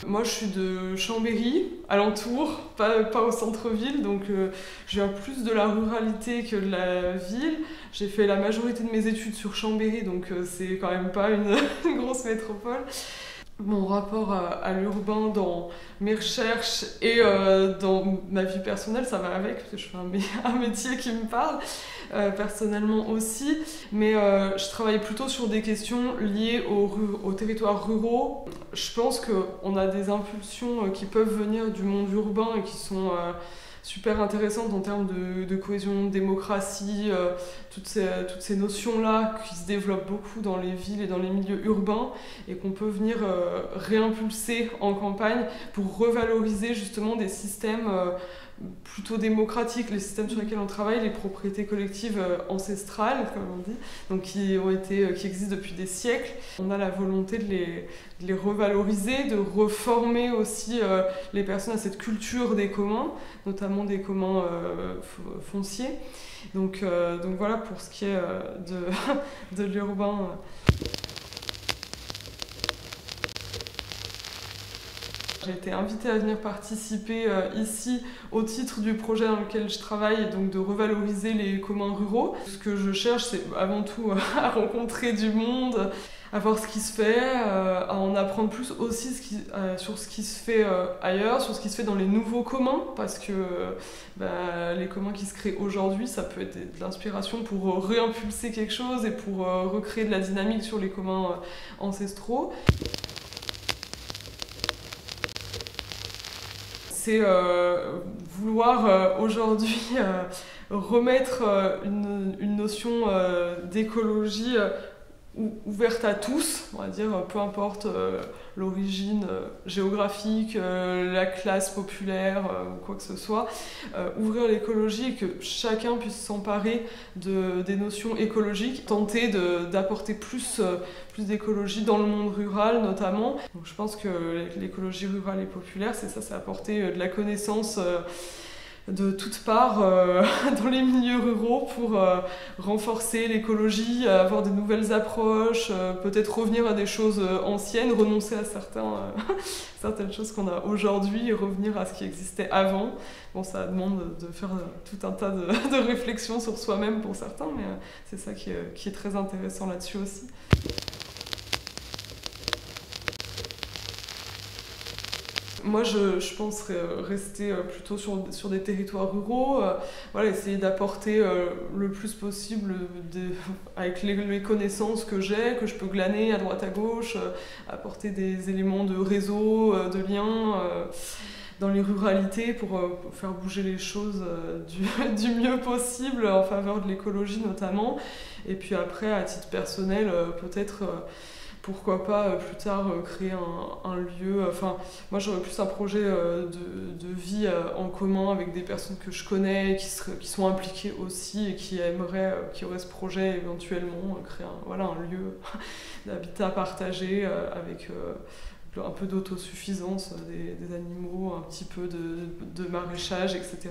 Moi, je suis de Chambéry, alentour, pas au centre-ville, donc je viens plus de la ruralité que de la ville. J'ai fait la majorité de mes études sur Chambéry, donc c'est quand même pas une grosse métropole. Mon rapport à l'urbain dans mes recherches et dans ma vie personnelle, ça va avec, parce que je fais un métier qui me parle, personnellement aussi. Mais je travaille plutôt sur des questions liées aux territoires ruraux. Je pense qu'on a des impulsions qui peuvent venir du monde urbain et qui sont super intéressantes en termes de cohésion, de démocratie, toutes ces notions-là qui se développent beaucoup dans les villes et dans les milieux urbains et qu'on peut venir réimpulser en campagne pour revaloriser justement des systèmes plutôt démocratiques, les systèmes sur lesquels on travaille, les propriétés collectives ancestrales, comme on dit, donc qui existent depuis des siècles. On a la volonté de les revaloriser, de reformer aussi les personnes à cette culture des communs, notamment des communs fonciers. Donc voilà pour ce qui est de l'urbain. J'ai été invitée à venir participer ici au titre du projet dans lequel je travaille, donc de revaloriser les communs ruraux. Ce que je cherche, c'est avant tout à rencontrer du monde, à voir ce qui se fait, à en apprendre plus aussi sur ce qui se fait ailleurs, sur ce qui se fait dans les nouveaux communs, parce que les communs qui se créent aujourd'hui, ça peut être de l'inspiration pour réimpulser quelque chose et pour recréer de la dynamique sur les communs ancestraux. C'est vouloir aujourd'hui remettre une notion d'écologie ouverte à tous, on va dire, peu importe l'origine géographique, la classe populaire ou quoi que ce soit, ouvrir l'écologie et que chacun puisse s'emparer des notions écologiques, tenter d'apporter plus d'écologie dans le monde rural notamment. Donc je pense que l'écologie rurale et populaire, c'est ça, c'est apporter de la connaissance de toutes parts dans les milieux ruraux pour renforcer l'écologie, avoir de nouvelles approches, peut-être revenir à des choses anciennes, renoncer à certaines choses qu'on a aujourd'hui et revenir à ce qui existait avant. Bon, ça demande de faire tout un tas de réflexions sur soi-même pour certains, mais c'est ça qui est très intéressant là-dessus aussi. Moi, je pense rester plutôt sur des territoires ruraux, voilà, essayer d'apporter le plus possible avec les connaissances que j'ai, que je peux glaner à droite à gauche, apporter des éléments de réseau, de liens dans les ruralités pour faire bouger les choses du mieux possible en faveur de l'écologie notamment. Et puis après, à titre personnel, peut-être pourquoi pas plus tard créer un lieu. Enfin, moi j'aurais plus un projet de vie en commun avec des personnes que je connais, qui sont impliquées aussi et qui auraient ce projet éventuellement, créer un lieu d'habitat partagé avec un peu d'autosuffisance des animaux, un petit peu de maraîchage, etc.